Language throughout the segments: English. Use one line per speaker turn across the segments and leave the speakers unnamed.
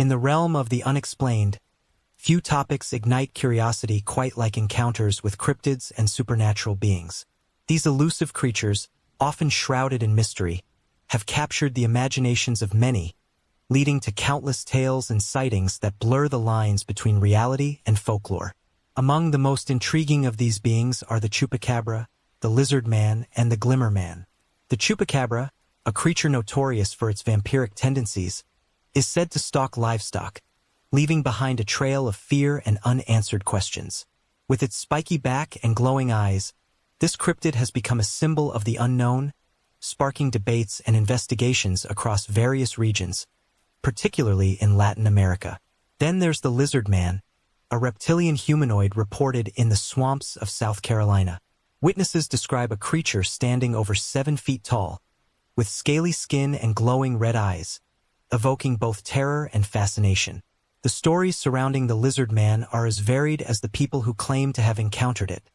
In the realm of the unexplained, few topics ignite curiosity quite like encounters with cryptids and supernatural beings. These elusive creatures, often shrouded in mystery, have captured the imaginations of many, leading to countless tales and sightings that blur the lines between reality and folklore. Among the most intriguing of these beings are the Chupacabra, the lizard man, and the glimmer man. The Chupacabra, a creature notorious for its vampiric tendencies, is said to stalk livestock, leaving behind a trail of fear and unanswered questions. With its spiky back and glowing eyes, this cryptid has become a symbol of the unknown, sparking debates and investigations across various regions, particularly in Latin America. Then there's the lizard man, a reptilian humanoid reported in the swamps of South Carolina. Witnesses describe a creature standing over 7 feet tall, with scaly skin and glowing red eyes, evoking both terror and fascination. The stories surrounding the lizard man are as varied as the people who claim to have encountered it,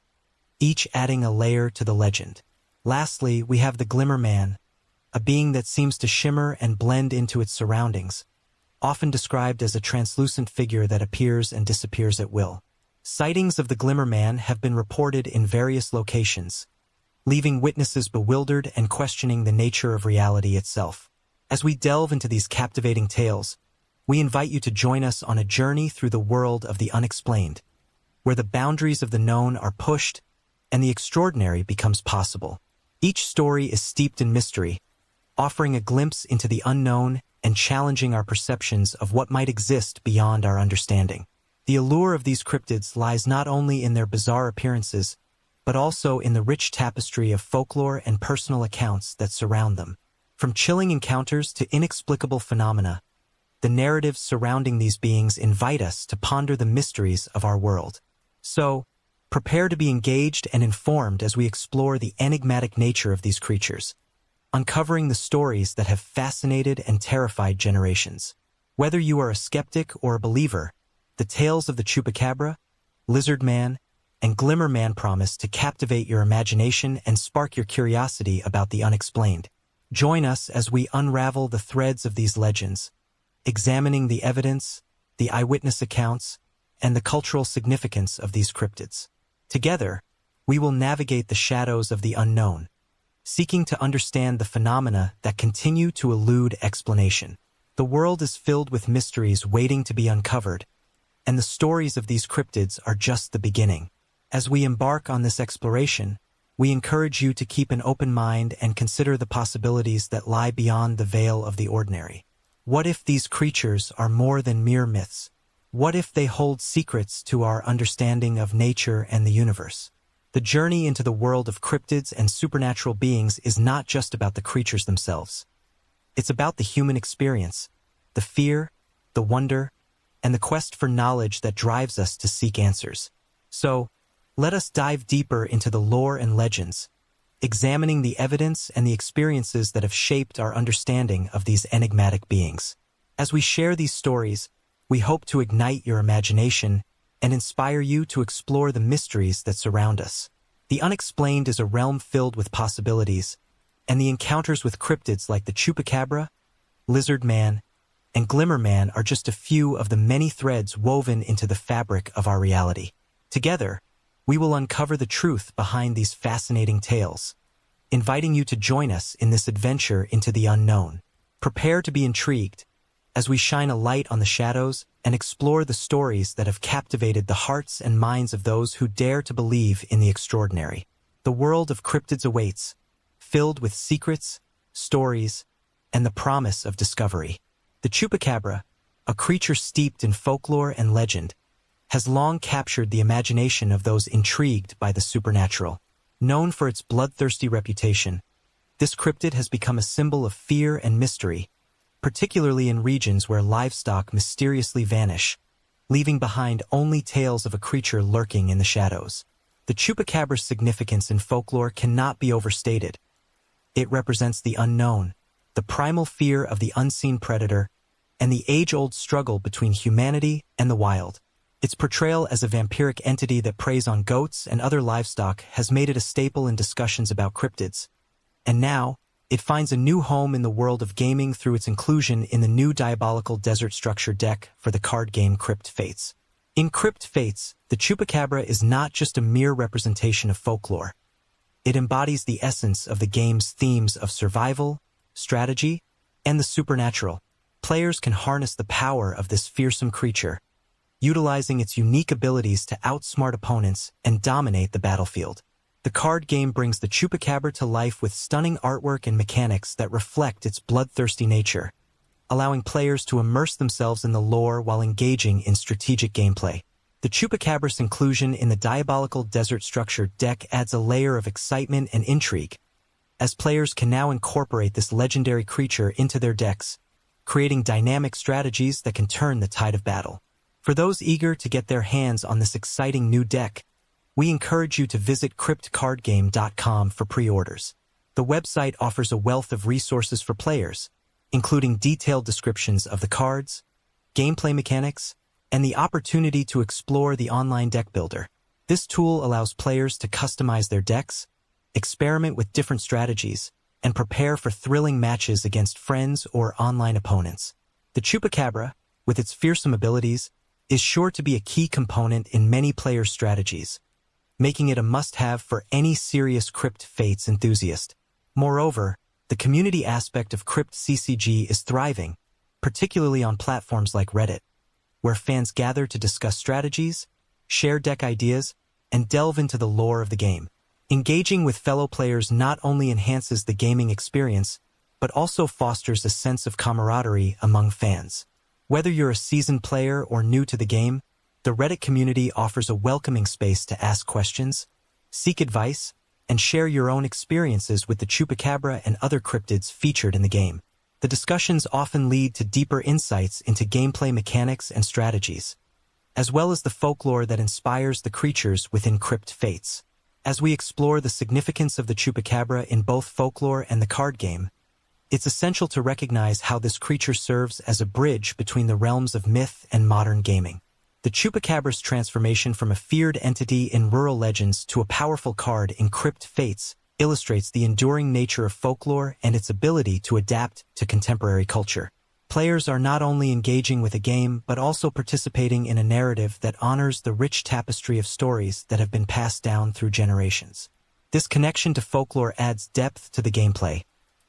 each adding a layer to the legend. Lastly, we have the glimmer man, a being that seems to shimmer and blend into its surroundings, often described as a translucent figure that appears and disappears at will. Sightings of the glimmer man have been reported in various locations, leaving witnesses bewildered and questioning the nature of reality itself. As we delve into these captivating tales, we invite you to join us on a journey through the world of the unexplained, where the boundaries of the known are pushed and the extraordinary becomes possible. Each story is steeped in mystery, offering a glimpse into the unknown and challenging our perceptions of what might exist beyond our understanding. The allure of these cryptids lies not only in their bizarre appearances, but also in the rich tapestry of folklore and personal accounts that surround them. From chilling encounters to inexplicable phenomena, the narratives surrounding these beings invite us to ponder the mysteries of our world. So, prepare to be engaged and informed as we explore the enigmatic nature of these creatures, uncovering the stories that have fascinated and terrified generations. Whether you are a skeptic or a believer, the tales of the Chupacabra, lizard man, and glimmer man promise to captivate your imagination and spark your curiosity about the unexplained. Join us as we unravel the threads of these legends, examining the evidence, the eyewitness accounts, and the cultural significance of these cryptids. Together, we will navigate the shadows of the unknown, seeking to understand the phenomena that continue to elude explanation. The world is filled with mysteries waiting to be uncovered, and the stories of these cryptids are just the beginning. As we embark on this exploration, we encourage you to keep an open mind and consider the possibilities that lie beyond the veil of the ordinary. What if these creatures are more than mere myths? What if they hold secrets to our understanding of nature and the universe? The journey into the world of cryptids and supernatural beings is not just about the creatures themselves. It's about the human experience, the fear, the wonder, and the quest for knowledge that drives us to seek answers. So, let us dive deeper into the lore and legends, examining the evidence and the experiences that have shaped our understanding of these enigmatic beings. As we share these stories, we hope to ignite your imagination and inspire you to explore the mysteries that surround us. The unexplained is a realm filled with possibilities, and the encounters with cryptids like the Chupacabra, lizard man, and glimmer man are just a few of the many threads woven into the fabric of our reality. Together, we will uncover the truth behind these fascinating tales, inviting you to join us in this adventure into the unknown. Prepare to be intrigued as we shine a light on the shadows and explore the stories that have captivated the hearts and minds of those who dare to believe in the extraordinary. The world of cryptids awaits, filled with secrets, stories, and the promise of discovery. The Chupacabra, a creature steeped in folklore and legend, has long captured the imagination of those intrigued by the supernatural. Known for its bloodthirsty reputation, this cryptid has become a symbol of fear and mystery, particularly in regions where livestock mysteriously vanish, leaving behind only tales of a creature lurking in the shadows. The Chupacabra's significance in folklore cannot be overstated. It represents the unknown, the primal fear of the unseen predator, and the age-old struggle between humanity and the wild. Its portrayal as a vampiric entity that preys on goats and other livestock has made it a staple in discussions about cryptids. And now, It finds a new home in the world of gaming through its inclusion in the new diabolical desert structure deck for the card game Crypt Fates. In Crypt Fates, the Chupacabra is not just a mere representation of folklore. It embodies the essence of the game's themes of survival, strategy, and the supernatural. Players can harness the power of this fearsome creature, utilizing its unique abilities to outsmart opponents and dominate the battlefield. The card game brings the Chupacabra to life with stunning artwork and mechanics that reflect its bloodthirsty nature, allowing players to immerse themselves in the lore while engaging in strategic gameplay. The Chupacabra's inclusion in the diabolical desert structure deck adds a layer of excitement and intrigue, as players can now incorporate this legendary creature into their decks, creating dynamic strategies that can turn the tide of battle. For those eager to get their hands on this exciting new deck, we encourage you to visit cryptcardgame.com for pre-orders. The website offers a wealth of resources for players, including detailed descriptions of the cards, gameplay mechanics, and the opportunity to explore the online deck builder. This tool allows players to customize their decks, experiment with different strategies, and prepare for thrilling matches against friends or online opponents. The Chupacabra, with its fearsome abilities, is sure to be a key component in many players' strategies, making it a must-have for any serious Crypt Fates enthusiast. Moreover, the community aspect of Crypt CCG is thriving, particularly on platforms like Reddit, where fans gather to discuss strategies, share deck ideas, and delve into the lore of the game. Engaging with fellow players not only enhances the gaming experience, but also fosters a sense of camaraderie among fans. Whether you're a seasoned player or new to the game, the Reddit community offers a welcoming space to ask questions, seek advice, and share your own experiences with the Chupacabra and other cryptids featured in the game. The discussions often lead to deeper insights into gameplay mechanics and strategies, as well as the folklore that inspires the creatures within Crypt Fates. As we explore the significance of the Chupacabra in both folklore and the card game, it's essential to recognize how this creature serves as a bridge between the realms of myth and modern gaming. The Chupacabra's transformation from a feared entity in rural legends to a powerful card in Crypt Fates illustrates the enduring nature of folklore and its ability to adapt to contemporary culture. Players are not only engaging with a game, but also participating in a narrative that honors the rich tapestry of stories that have been passed down through generations. This connection to folklore adds depth to the gameplay,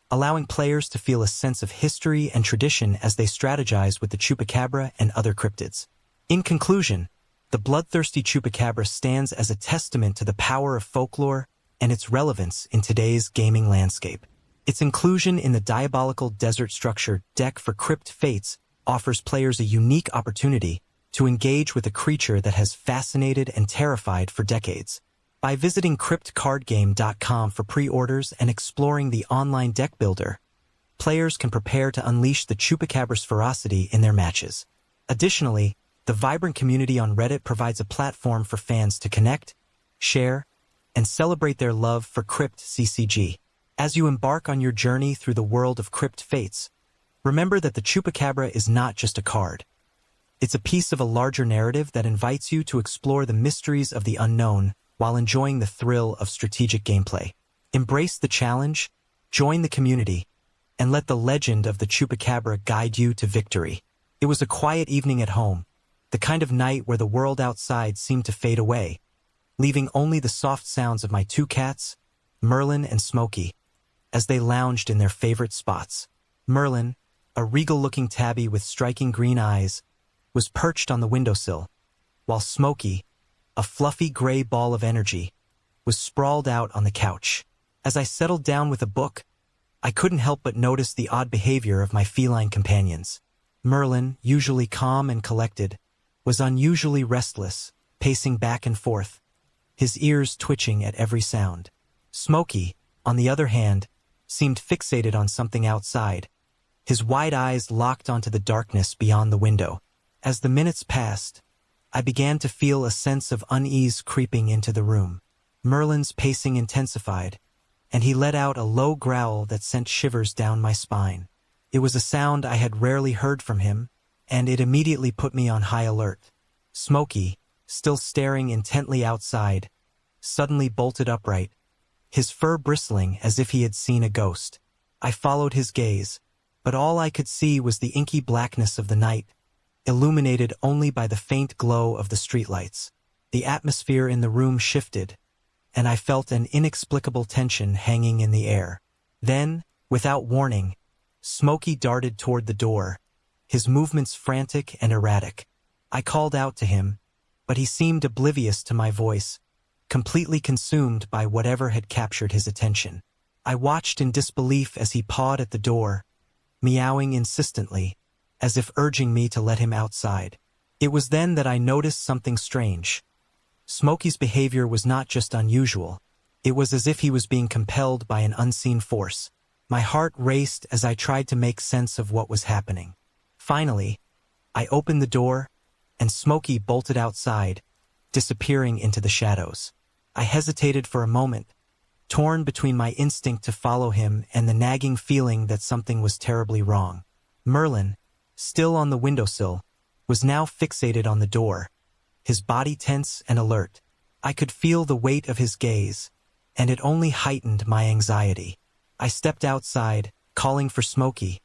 allowing players to feel a sense of history and tradition as they strategize with the Chupacabra and other cryptids. In conclusion, the bloodthirsty Chupacabra stands as a testament to the power of folklore and its relevance in today's gaming landscape. Its inclusion in the diabolical desert structure deck for Crypt Fates offers players a unique opportunity to engage with a creature that has fascinated and terrified for decades. By visiting cryptcardgame.com for pre-orders and exploring the online deck builder, players can prepare to unleash the Chupacabra's ferocity in their matches. Additionally, the vibrant community on Reddit provides a platform for fans to connect, share, and celebrate their love for Crypt CCG. As you embark on your journey through the world of Crypt Fates, remember that the Chupacabra is not just a card. It's a piece of a larger narrative that invites you to explore the mysteries of the unknown while enjoying the thrill of strategic gameplay. Embrace the challenge, join the community, and let the legend of the Chupacabra guide you to victory. It was a quiet evening at home, the kind of night where the world outside seemed to fade away, leaving only the soft sounds of my two cats, Merlin and Smokey, as they lounged in their favorite spots. Merlin, a regal-looking tabby with striking green eyes, was perched on the windowsill, while Smokey, a fluffy gray ball of energy, was sprawled out on the couch. As I settled down with a book, I couldn't help but notice the odd behavior of my feline companions. Merlin, usually calm and collected, was unusually restless, pacing back and forth, his ears twitching at every sound. Smokey, on the other hand, seemed fixated on something outside, his wide eyes locked onto the darkness beyond the window. As the minutes passed, I began to feel a sense of unease creeping into the room. Merlin's pacing intensified, and he let out a low growl that sent shivers down my spine. It was a sound I had rarely heard from him, and it immediately put me on high alert. Smokey, still staring intently outside, suddenly bolted upright, his fur bristling as if he had seen a ghost. I followed his gaze, but all I could see was the inky blackness of the night, illuminated only by the faint glow of the streetlights. The atmosphere in the room shifted, and I felt an inexplicable tension hanging in the air. Then, without warning, Smokey darted toward the door, his movements frantic and erratic. I called out to him, but he seemed oblivious to my voice, completely consumed by whatever had captured his attention. I watched in disbelief as he pawed at the door, meowing insistently, as if urging me to let him outside. It was then that I noticed something strange. Smokey's behavior was not just unusual. It was as if he was being compelled by an unseen force. My heart raced as I tried to make sense of what was happening. Finally, I opened the door, and Smokey bolted outside, disappearing into the shadows. I hesitated for a moment, torn between my instinct to follow him and the nagging feeling that something was terribly wrong. Merlin, still on the windowsill, was now fixated on the door, his body tense and alert. I could feel the weight of his gaze, and it only heightened my anxiety. I stepped outside, calling for Smokey,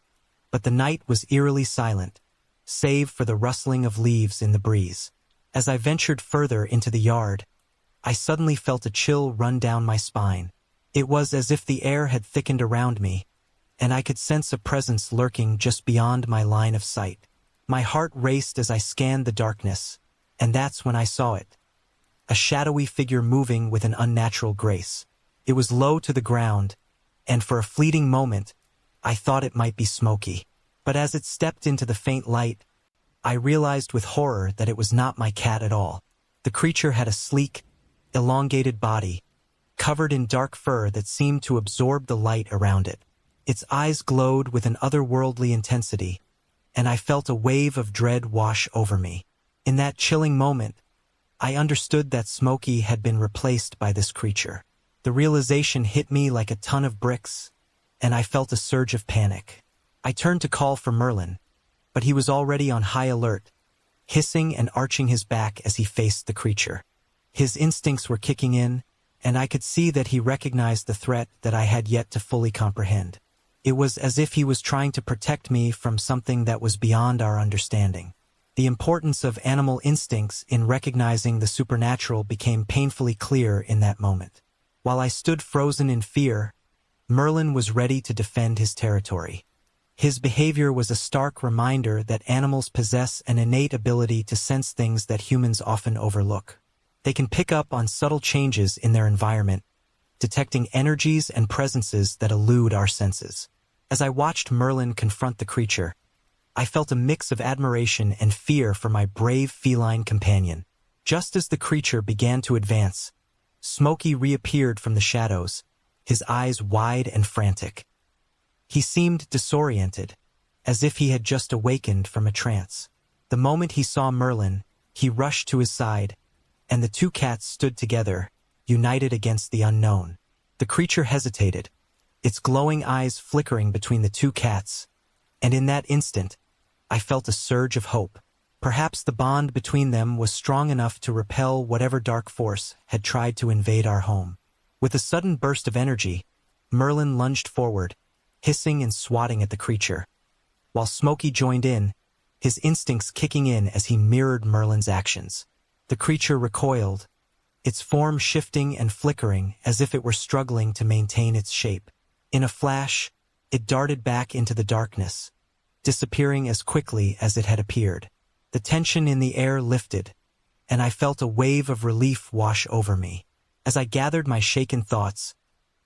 but the night was eerily silent, save for the rustling of leaves in the breeze. As I ventured further into the yard, I suddenly felt a chill run down my spine. It was as if the air had thickened around me, and I could sense a presence lurking just beyond my line of sight. My heart raced as I scanned the darkness, and that's when I saw it. A shadowy figure moving with an unnatural grace. It was low to the ground, and for a fleeting moment, I thought it might be Smokey. But as it stepped into the faint light, I realized with horror that it was not my cat at all. The creature had a sleek, elongated body, covered in dark fur that seemed to absorb the light around it. Its eyes glowed with an otherworldly intensity, and I felt a wave of dread wash over me. In that chilling moment, I understood that Smokey had been replaced by this creature. The realization hit me like a ton of bricks, and I felt a surge of panic. I turned to call for Merlin, but he was already on high alert, hissing and arching his back as he faced the creature. His instincts were kicking in, and I could see that he recognized the threat that I had yet to fully comprehend. It was as if he was trying to protect me from something that was beyond our understanding. The importance of animal instincts in recognizing the supernatural became painfully clear in that moment. While I stood frozen in fear, Merlin was ready to defend his territory. His behavior was a stark reminder that animals possess an innate ability to sense things that humans often overlook. They can pick up on subtle changes in their environment, detecting energies and presences that elude our senses. As I watched Merlin confront the creature, I felt a mix of admiration and fear for my brave feline companion. Just as the creature began to advance, Smokey reappeared from the shadows, his eyes wide and frantic. He seemed disoriented, as if he had just awakened from a trance. The moment he saw Merlin, he rushed to his side, and the two cats stood together, united against the unknown. The creature hesitated, its glowing eyes flickering between the two cats, and in that instant, I felt a surge of hope. Perhaps the bond between them was strong enough to repel whatever dark force had tried to invade our home. With a sudden burst of energy, Merlin lunged forward, hissing and swatting at the creature, while Smokey joined in, his instincts kicking in as he mirrored Merlin's actions. The creature recoiled, its form shifting and flickering as if it were struggling to maintain its shape. In a flash, it darted back into the darkness, disappearing as quickly as it had appeared. The tension in the air lifted, and I felt a wave of relief wash over me. As I gathered my shaken thoughts,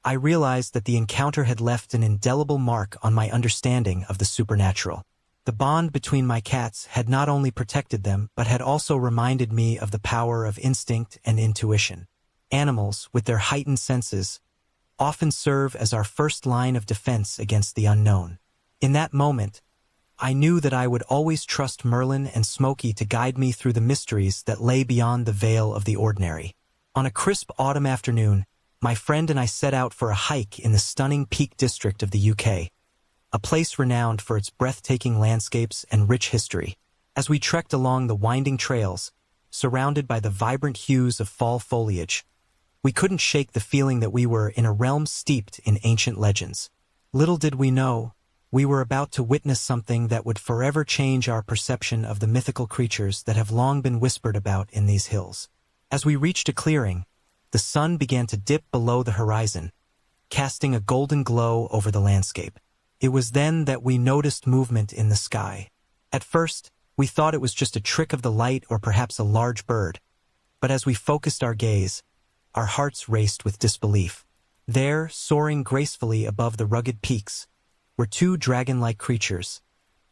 I realized that the encounter had left an indelible mark on my understanding of the supernatural. The bond between my cats had not only protected them, but had also reminded me of the power of instinct and intuition. Animals, with their heightened senses, often serve as our first line of defense against the unknown. In that moment, I knew that I would always trust Merlin and Smokey to guide me through the mysteries that lay beyond the veil of the ordinary. On a crisp autumn afternoon, my friend and I set out for a hike in the stunning Peak District of the UK, a place renowned for its breathtaking landscapes and rich history. As we trekked along the winding trails, surrounded by the vibrant hues of fall foliage, we couldn't shake the feeling that we were in a realm steeped in ancient legends. Little did we know, we were about to witness something that would forever change our perception of the mythical creatures that have long been whispered about in these hills. As we reached a clearing, the sun began to dip below the horizon, casting a golden glow over the landscape. It was then that we noticed movement in the sky. At first, we thought it was just a trick of the light or perhaps a large bird. But as we focused our gaze, our hearts raced with disbelief. There, soaring gracefully above the rugged peaks, were two dragon-like creatures,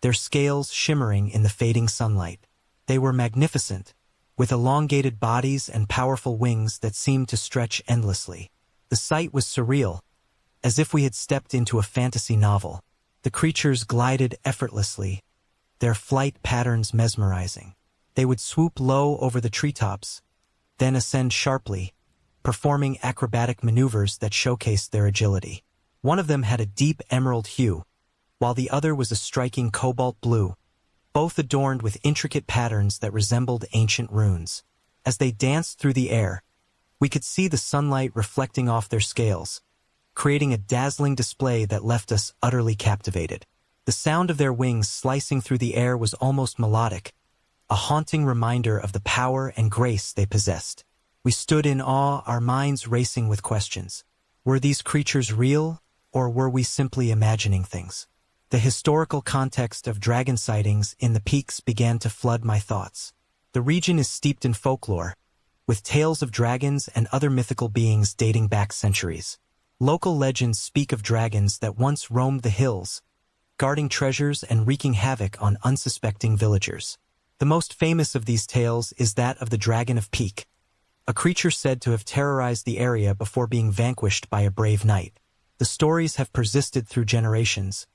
their scales shimmering in the fading sunlight. They were magnificent, with elongated bodies and powerful wings that seemed to stretch endlessly. The sight was surreal, as if we had stepped into a fantasy novel. The creatures glided effortlessly, their flight patterns mesmerizing. They would swoop low over the treetops, then ascend sharply, performing acrobatic maneuvers that showcased their agility. One of them had a deep emerald hue, while the other was a striking cobalt blue, both adorned with intricate patterns that resembled ancient runes. As they danced through the air, we could see the sunlight reflecting off their scales, creating a dazzling display that left us utterly captivated. The sound of their wings slicing through the air was almost melodic, a haunting reminder of the power and grace they possessed. We stood in awe, our minds racing with questions. Were these creatures real, or were we simply imagining things? The historical context of dragon sightings in the peaks began to flood my thoughts. The region is steeped in folklore, with tales of dragons and other mythical beings dating back centuries. Local legends speak of dragons that once roamed the hills, guarding treasures and wreaking havoc on unsuspecting villagers. The most famous of these tales is that of the Dragon of Peak, a creature said to have terrorized the area before being vanquished by a brave knight. The stories have persisted through generations,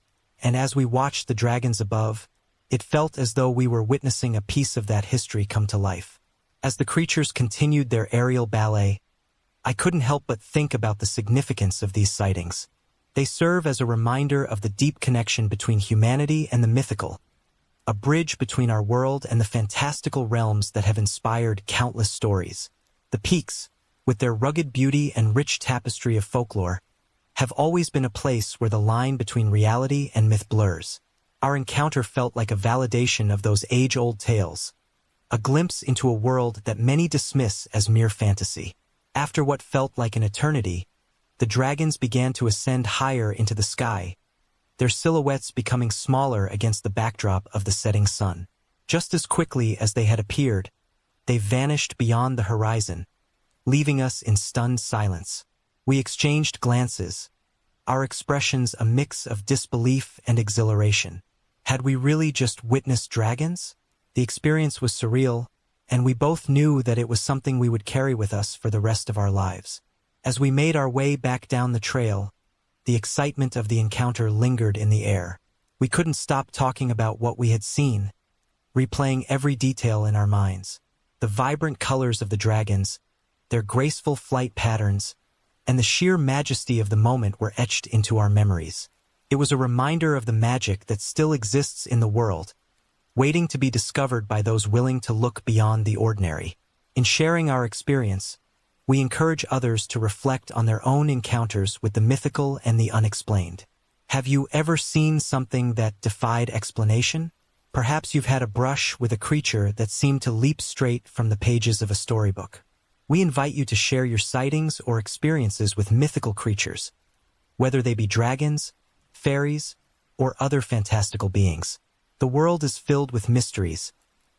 and as we watched the dragons above, it felt as though we were witnessing a piece of that history come to life. As the creatures continued their aerial ballet, I couldn't help but think about the significance of these sightings. They serve as a reminder of the deep connection between humanity and the mythical, a bridge between our world and the fantastical realms that have inspired countless stories. The peaks, with their rugged beauty and rich tapestry of folklore, have always been a place where the line between reality and myth blurs. Our encounter felt like a validation of those age-old tales, a glimpse into a world that many dismiss as mere fantasy. After what felt like an eternity, the dragons began to ascend higher into the sky, their silhouettes becoming smaller against the backdrop of the setting sun. Just as quickly as they had appeared, they vanished beyond the horizon, leaving us in stunned silence. We exchanged glances, our expressions a mix of disbelief and exhilaration. Had we really just witnessed dragons? The experience was surreal, and we both knew that it was something we would carry with us for the rest of our lives. As we made our way back down the trail, the excitement of the encounter lingered in the air. We couldn't stop talking about what we had seen, replaying every detail in our minds. The vibrant colors of the dragons, their graceful flight patterns, and the sheer majesty of the moment were etched into our memories. It was a reminder of the magic that still exists in the world, waiting to be discovered by those willing to look beyond the ordinary. In sharing our experience, we encourage others to reflect on their own encounters with the mythical and the unexplained. Have you ever seen something that defied explanation? Perhaps you've had a brush with a creature that seemed to leap straight from the pages of a storybook. We invite you to share your sightings or experiences with mythical creatures, whether they be dragons, fairies, or other fantastical beings. The world is filled with mysteries,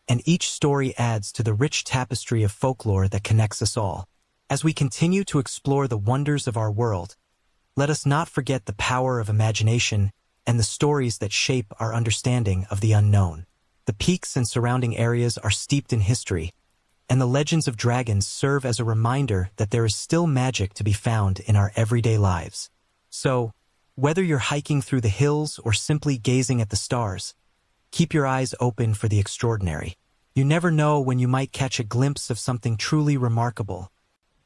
and each story adds to the rich tapestry of folklore that connects us all. As we continue to explore the wonders of our world, let us not forget the power of imagination and the stories that shape our understanding of the unknown. The peaks and surrounding areas are steeped in history, and the legends of dragons serve as a reminder that there is still magic to be found in our everyday lives. So, whether you're hiking through the hills or simply gazing at the stars, keep your eyes open for the extraordinary. You never know when you might catch a glimpse of something truly remarkable,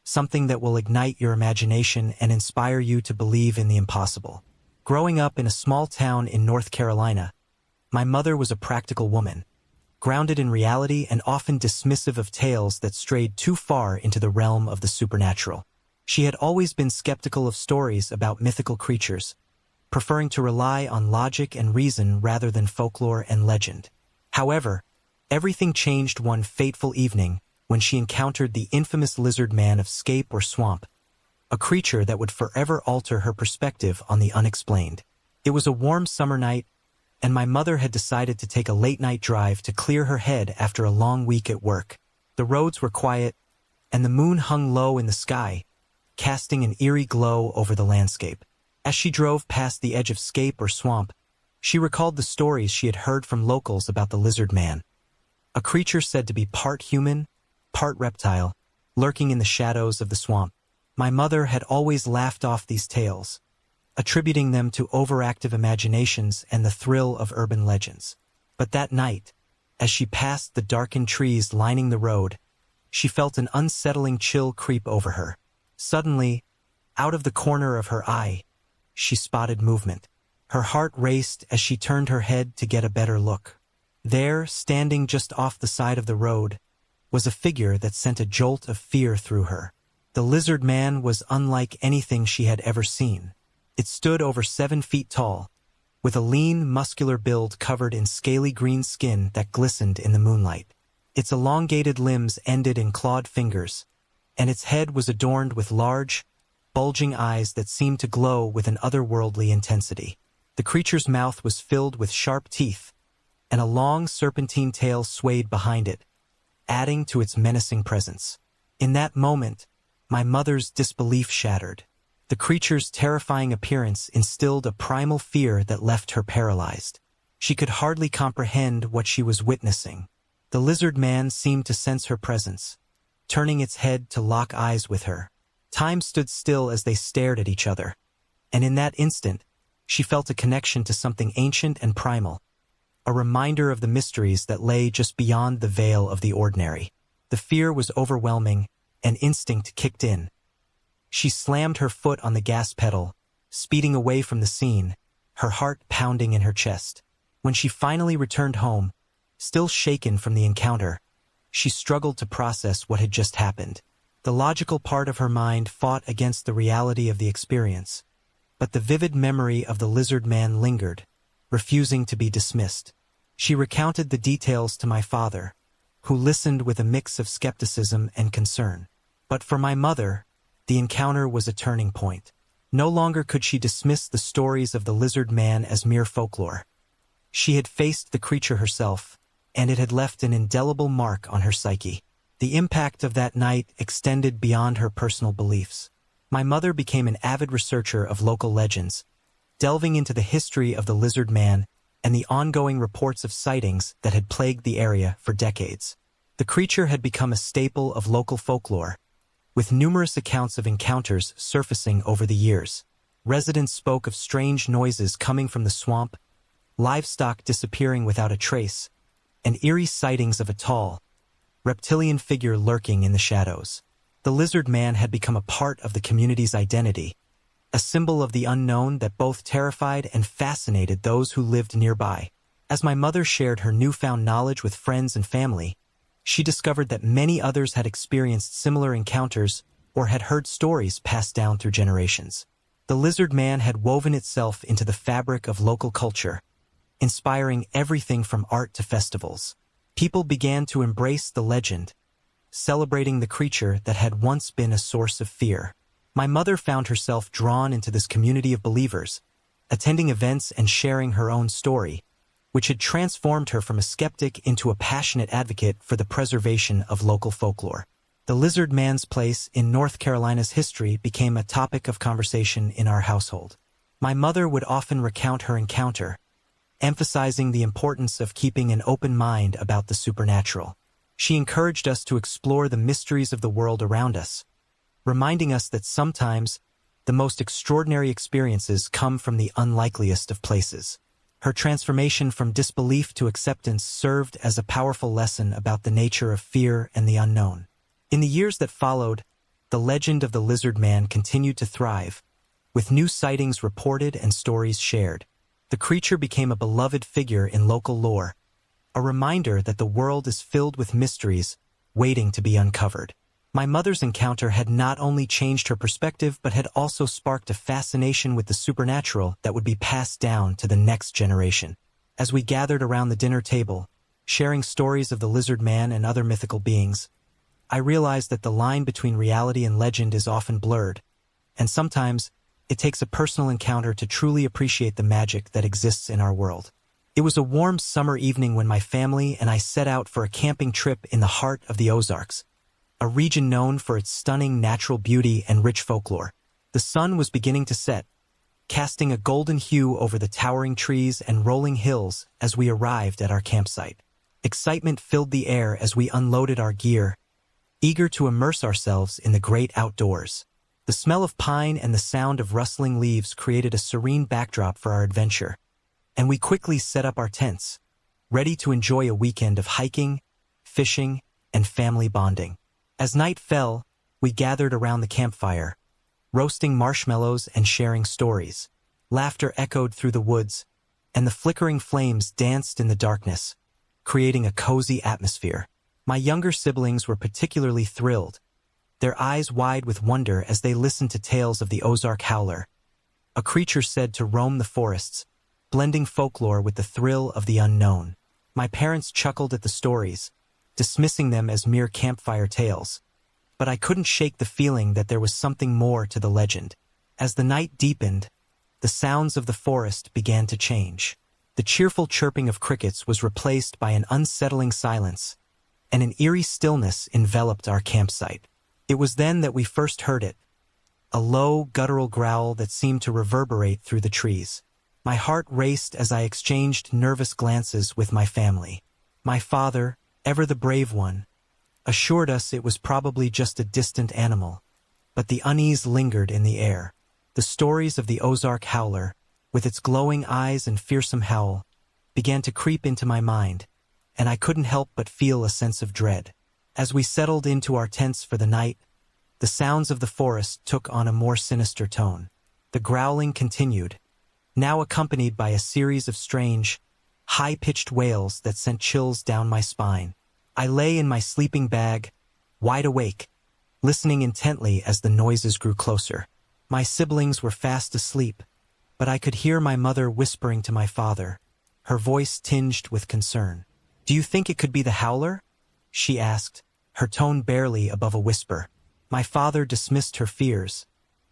something that will ignite your imagination and inspire you to believe in the impossible. Growing up in a small town in North Carolina, my mother was a practical woman, grounded in reality and often dismissive of tales that strayed too far into the realm of the supernatural. She had always been skeptical of stories about mythical creatures, preferring to rely on logic and reason rather than folklore and legend. However, everything changed one fateful evening when she encountered the infamous lizard man of Scape or Swamp, a creature that would forever alter her perspective on the unexplained. It was a warm summer night, and my mother had decided to take a late-night drive to clear her head after a long week at work. The roads were quiet, and the moon hung low in the sky, casting an eerie glow over the landscape. As she drove past the edge of Scape or Swamp, she recalled the stories she had heard from locals about the lizard man, a creature said to be part human, part reptile, lurking in the shadows of the swamp. My mother had always laughed off these tales, attributing them to overactive imaginations and the thrill of urban legends. But that night, as she passed the darkened trees lining the road, she felt an unsettling chill creep over her. Suddenly, out of the corner of her eye, she spotted movement. Her heart raced as she turned her head to get a better look. There, standing just off the side of the road, was a figure that sent a jolt of fear through her. The lizard man was unlike anything she had ever seen. It stood over 7 feet tall, with a lean, muscular build covered in scaly green skin that glistened in the moonlight. Its elongated limbs ended in clawed fingers, and its head was adorned with large, bulging eyes that seemed to glow with an otherworldly intensity. The creature's mouth was filled with sharp teeth, and a long serpentine tail swayed behind it, adding to its menacing presence. In that moment, my mother's disbelief shattered. The creature's terrifying appearance instilled a primal fear that left her paralyzed. She could hardly comprehend what she was witnessing. The lizard man seemed to sense her presence, turning its head to lock eyes with her. Time stood still as they stared at each other, and in that instant, she felt a connection to something ancient and primal, a reminder of the mysteries that lay just beyond the veil of the ordinary. The fear was overwhelming, and instinct kicked in. She slammed her foot on the gas pedal, speeding away from the scene, her heart pounding in her chest. When she finally returned home, still shaken from the encounter, she struggled to process what had just happened. The logical part of her mind fought against the reality of the experience, but the vivid memory of the lizard man lingered, refusing to be dismissed. She recounted the details to my father, who listened with a mix of skepticism and concern. But for my mother, the encounter was a turning point. No longer could she dismiss the stories of the lizard man as mere folklore. She had faced the creature herself, and it had left an indelible mark on her psyche. The impact of that night extended beyond her personal beliefs. My mother became an avid researcher of local legends, delving into the history of the lizard man and the ongoing reports of sightings that had plagued the area for decades. The creature had become a staple of local folklore, with numerous accounts of encounters surfacing over the years. Residents spoke of strange noises coming from the swamp, livestock disappearing without a trace, and eerie sightings of a tall, reptilian figure lurking in the shadows. The lizard man had become a part of the community's identity, a symbol of the unknown that both terrified and fascinated those who lived nearby. As my mother shared her newfound knowledge with friends and family, she discovered that many others had experienced similar encounters or had heard stories passed down through generations. The lizard man had woven itself into the fabric of local culture, inspiring everything from art to festivals. People began to embrace the legend, celebrating the creature that had once been a source of fear. My mother found herself drawn into this community of believers, attending events and sharing her own story, which had transformed her from a skeptic into a passionate advocate for the preservation of local folklore. The lizard man's place in North Carolina's history became a topic of conversation in our household. My mother would often recount her encounter, emphasizing the importance of keeping an open mind about the supernatural. She encouraged us to explore the mysteries of the world around us, reminding us that sometimes the most extraordinary experiences come from the unlikeliest of places. Her transformation from disbelief to acceptance served as a powerful lesson about the nature of fear and the unknown. In the years that followed, the legend of the lizard man continued to thrive, with new sightings reported and stories shared. The creature became a beloved figure in local lore, a reminder that the world is filled with mysteries waiting to be uncovered. My mother's encounter had not only changed her perspective but had also sparked a fascination with the supernatural that would be passed down to the next generation. As we gathered around the dinner table, sharing stories of the lizard man and other mythical beings, I realized that the line between reality and legend is often blurred, and sometimes it takes a personal encounter to truly appreciate the magic that exists in our world. It was a warm summer evening when my family and I set out for a camping trip in the heart of the Ozarks, a region known for its stunning natural beauty and rich folklore. The sun was beginning to set, casting a golden hue over the towering trees and rolling hills as we arrived at our campsite. Excitement filled the air as we unloaded our gear, eager to immerse ourselves in the great outdoors. The smell of pine and the sound of rustling leaves created a serene backdrop for our adventure, and we quickly set up our tents, ready to enjoy a weekend of hiking, fishing, and family bonding. As night fell, we gathered around the campfire, roasting marshmallows and sharing stories. Laughter echoed through the woods, and the flickering flames danced in the darkness, creating a cozy atmosphere. My younger siblings were particularly thrilled, their eyes wide with wonder as they listened to tales of the Ozark Howler, a creature said to roam the forests, blending folklore with the thrill of the unknown. My parents chuckled at the stories, dismissing them as mere campfire tales, but I couldn't shake the feeling that there was something more to the legend. As the night deepened, the sounds of the forest began to change. The cheerful chirping of crickets was replaced by an unsettling silence, and an eerie stillness enveloped our campsite. It was then that we first heard it, a low, guttural growl that seemed to reverberate through the trees. My heart raced as I exchanged nervous glances with my family. My father, ever the brave one, assured us it was probably just a distant animal, but the unease lingered in the air. The stories of the Ozark Howler, with its glowing eyes and fearsome howl, began to creep into my mind, and I couldn't help but feel a sense of dread. As we settled into our tents for the night, the sounds of the forest took on a more sinister tone. The growling continued, now accompanied by a series of strange, high-pitched wails that sent chills down my spine. I lay in my sleeping bag, wide awake, listening intently as the noises grew closer. My siblings were fast asleep, but I could hear my mother whispering to my father, her voice tinged with concern. "Do you think it could be the howler?" she asked, her tone barely above a whisper. My father dismissed her fears,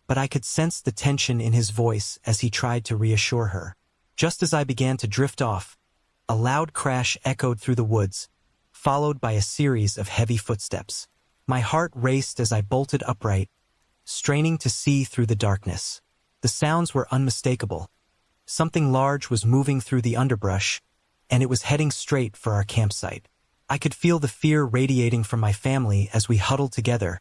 but I could sense the tension in his voice as he tried to reassure her. Just as I began to drift off, a loud crash echoed through the woods, followed by a series of heavy footsteps. My heart raced as I bolted upright, straining to see through the darkness. The sounds were unmistakable. Something large was moving through the underbrush, and it was heading straight for our campsite. I could feel the fear radiating from my family as we huddled together,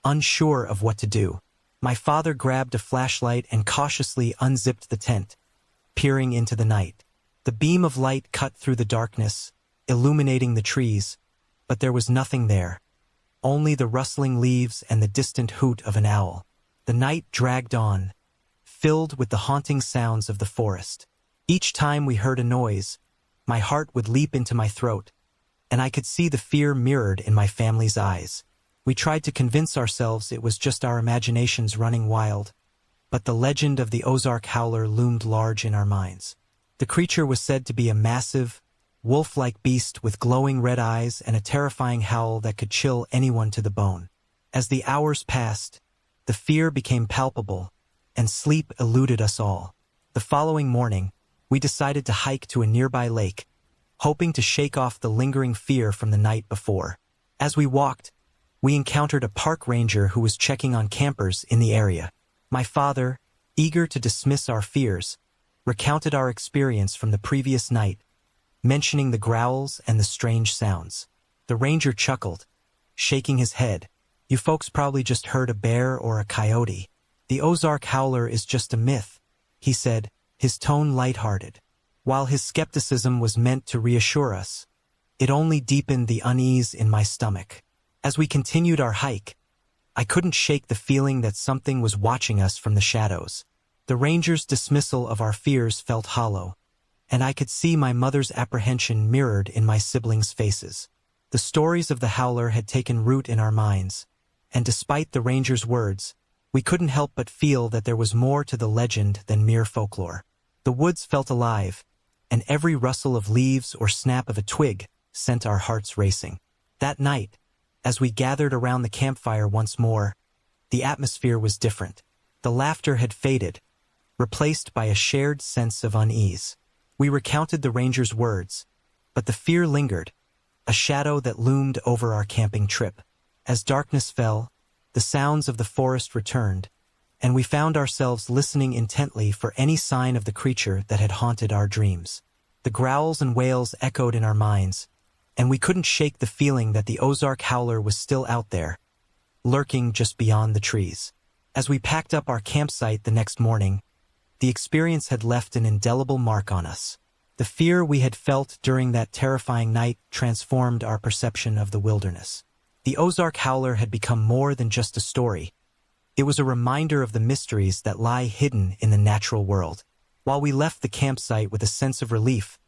unsure of what to do. My father grabbed a flashlight and cautiously unzipped the tent, peering into the night. The beam of light cut through the darkness, illuminating the trees, but there was nothing there. Only the rustling leaves and the distant hoot of an owl. The night dragged on, filled with the haunting sounds of the forest. Each time we heard a noise, my heart would leap into my throat, and I could see the fear mirrored in my family's eyes. We tried to convince ourselves it was just our imaginations running wild, but the legend of the Ozark Howler loomed large in our minds. The creature was said to be a massive, wolf-like beast with glowing red eyes and a terrifying howl that could chill anyone to the bone. As the hours passed, the fear became palpable, and sleep eluded us all. The following morning, we decided to hike to a nearby lake, hoping to shake off the lingering fear from the night before. As we walked, we encountered a park ranger who was checking on campers in the area. My father, eager to dismiss our fears, recounted our experience from the previous night, mentioning the growls and the strange sounds. The ranger chuckled, shaking his head. "You folks probably just heard a bear or a coyote. The Ozark Howler is just a myth," he said, his tone lighthearted. While his skepticism was meant to reassure us, it only deepened the unease in my stomach. As we continued our hike, I couldn't shake the feeling that something was watching us from the shadows. The ranger's dismissal of our fears felt hollow, and I could see my mother's apprehension mirrored in my siblings' faces. The stories of the howler had taken root in our minds, and despite the ranger's words, we couldn't help but feel that there was more to the legend than mere folklore. The woods felt alive, and every rustle of leaves or snap of a twig sent our hearts racing. That night, as we gathered around the campfire once more, the atmosphere was different. The laughter had faded, replaced by a shared sense of unease. We recounted the ranger's words, but the fear lingered, a shadow that loomed over our camping trip. As darkness fell, the sounds of the forest returned, and we found ourselves listening intently for any sign of the creature that had haunted our dreams. The growls and wails echoed in our minds, and we couldn't shake the feeling that the Ozark howler was still out there, lurking just beyond the trees. As we packed up our campsite the next morning, the experience had left an indelible mark on us. The fear we had felt during that terrifying night transformed our perception of the wilderness. The Ozark howler had become more than just a story. It was a reminder of the mysteries that lie hidden in the natural world. While we left the campsite with a sense of relief,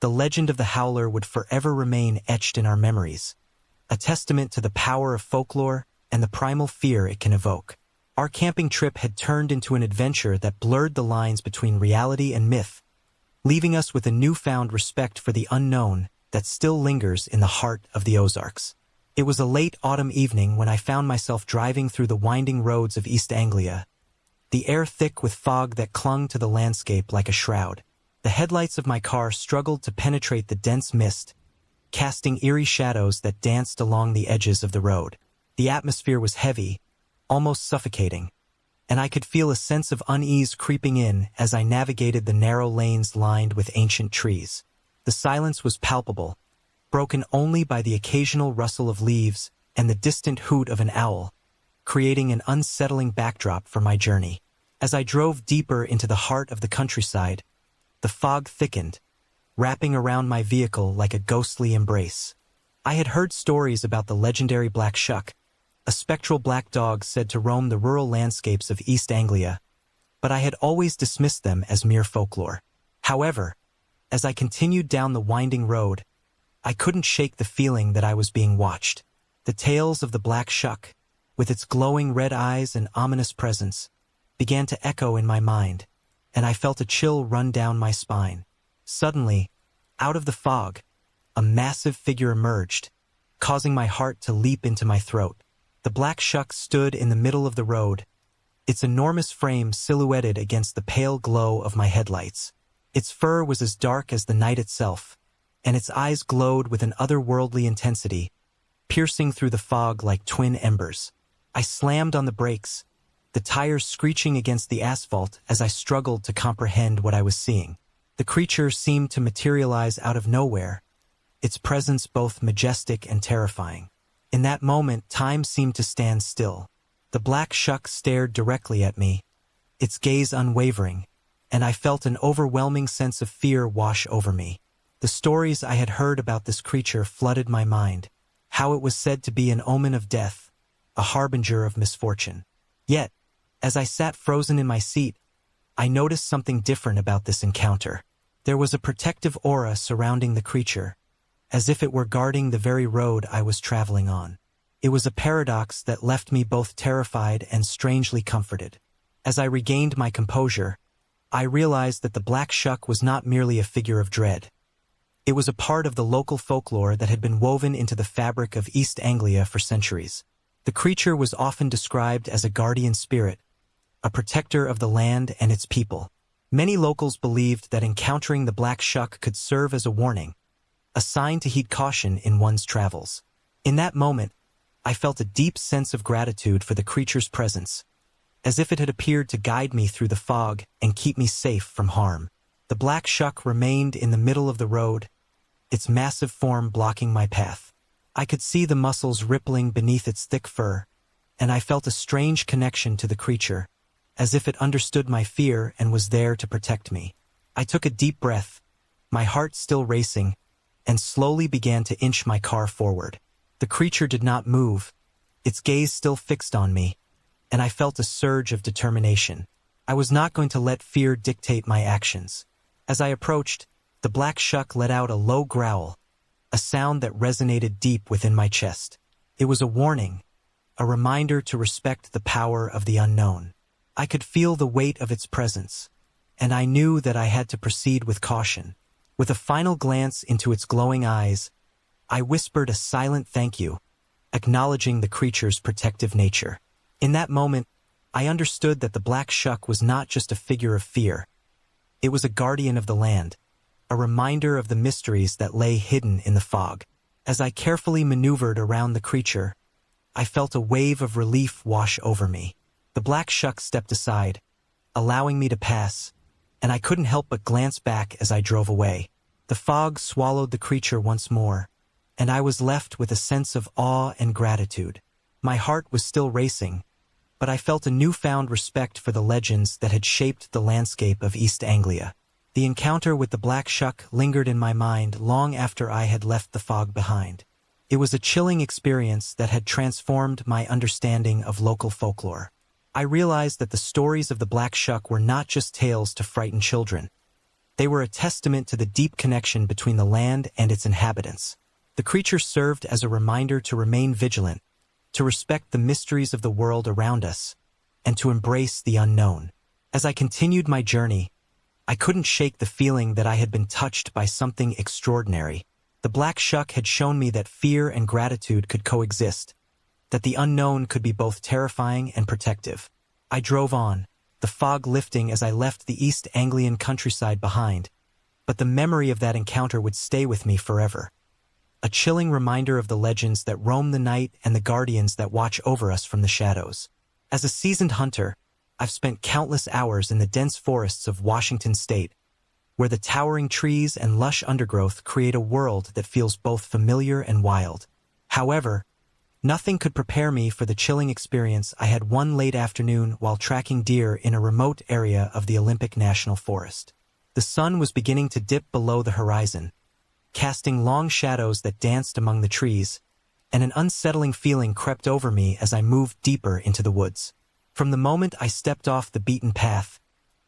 the legend of the howler would forever remain etched in our memories, a testament to the power of folklore and the primal fear it can evoke. Our camping trip had turned into an adventure that blurred the lines between reality and myth, leaving us with a newfound respect for the unknown that still lingers in the heart of the Ozarks. It was a late autumn evening when I found myself driving through the winding roads of East Anglia, the air thick with fog that clung to the landscape like a shroud. The headlights of my car struggled to penetrate the dense mist, casting eerie shadows that danced along the edges of the road. The atmosphere was heavy, almost suffocating, and I could feel a sense of unease creeping in as I navigated the narrow lanes lined with ancient trees. The silence was palpable, broken only by the occasional rustle of leaves and the distant hoot of an owl, creating an unsettling backdrop for my journey. As I drove deeper into the heart of the countryside, the fog thickened, wrapping around my vehicle like a ghostly embrace. I had heard stories about the legendary Black Shuck, a spectral black dog said to roam the rural landscapes of East Anglia, but I had always dismissed them as mere folklore. However, as I continued down the winding road, I couldn't shake the feeling that I was being watched. The tales of the Black Shuck, with its glowing red eyes and ominous presence, began to echo in my mind, and I felt a chill run down my spine. Suddenly, out of the fog, a massive figure emerged, causing my heart to leap into my throat. The Black Shuck stood in the middle of the road, its enormous frame silhouetted against the pale glow of my headlights. Its fur was as dark as the night itself, and its eyes glowed with an otherworldly intensity, piercing through the fog like twin embers. I slammed on the brakes, the tires screeching against the asphalt as I struggled to comprehend what I was seeing. The creature seemed to materialize out of nowhere, its presence both majestic and terrifying. In that moment, time seemed to stand still. The Black Shuck stared directly at me, its gaze unwavering, and I felt an overwhelming sense of fear wash over me. The stories I had heard about this creature flooded my mind, how it was said to be an omen of death, a harbinger of misfortune. Yet, as I sat frozen in my seat, I noticed something different about this encounter. There was a protective aura surrounding the creature, as if it were guarding the very road I was traveling on. It was a paradox that left me both terrified and strangely comforted. As I regained my composure, I realized that the Black Shuck was not merely a figure of dread. It was a part of the local folklore that had been woven into the fabric of East Anglia for centuries. The creature was often described as a guardian spirit, a protector of the land and its people. Many locals believed that encountering the Black Shuck could serve as a warning, a sign to heed caution in one's travels. In that moment, I felt a deep sense of gratitude for the creature's presence, as if it had appeared to guide me through the fog and keep me safe from harm. The Black Shuck remained in the middle of the road, its massive form blocking my path. I could see the muscles rippling beneath its thick fur, and I felt a strange connection to the creature, as if it understood my fear and was there to protect me. I took a deep breath, my heart still racing, and slowly began to inch my car forward. The creature did not move, its gaze still fixed on me, and I felt a surge of determination. I was not going to let fear dictate my actions. As I approached, the Black Shuck let out a low growl, a sound that resonated deep within my chest. It was a warning, a reminder to respect the power of the unknown. I could feel the weight of its presence, and I knew that I had to proceed with caution. With a final glance into its glowing eyes, I whispered a silent thank you, acknowledging the creature's protective nature. In that moment, I understood that the black shuck was not just a figure of fear. It was a guardian of the land, a reminder of the mysteries that lay hidden in the fog. As I carefully maneuvered around the creature, I felt a wave of relief wash over me. The black shuck stepped aside, allowing me to pass, and I couldn't help but glance back as I drove away. The fog swallowed the creature once more, and I was left with a sense of awe and gratitude. My heart was still racing, but I felt a newfound respect for the legends that had shaped the landscape of East Anglia. The encounter with the black shuck lingered in my mind long after I had left the fog behind. It was a chilling experience that had transformed my understanding of local folklore. I realized that the stories of the black shuck were not just tales to frighten children. They were a testament to the deep connection between the land and its inhabitants. The creature served as a reminder to remain vigilant, to respect the mysteries of the world around us, and to embrace the unknown. As I continued my journey, I couldn't shake the feeling that I had been touched by something extraordinary. The black shuck had shown me that fear and gratitude could coexist, that the unknown could be both terrifying and protective. I drove on, the fog lifting as I left the East Anglian countryside behind, but the memory of that encounter would stay with me forever. A chilling reminder of the legends that roam the night and the guardians that watch over us from the shadows. As a seasoned hunter, I've spent countless hours in the dense forests of Washington state, where the towering trees and lush undergrowth create a world that feels both familiar and wild. However, nothing could prepare me for the chilling experience I had one late afternoon while tracking deer in a remote area of the Olympic National Forest. The sun was beginning to dip below the horizon, casting long shadows that danced among the trees, and an unsettling feeling crept over me as I moved deeper into the woods. From the moment I stepped off the beaten path,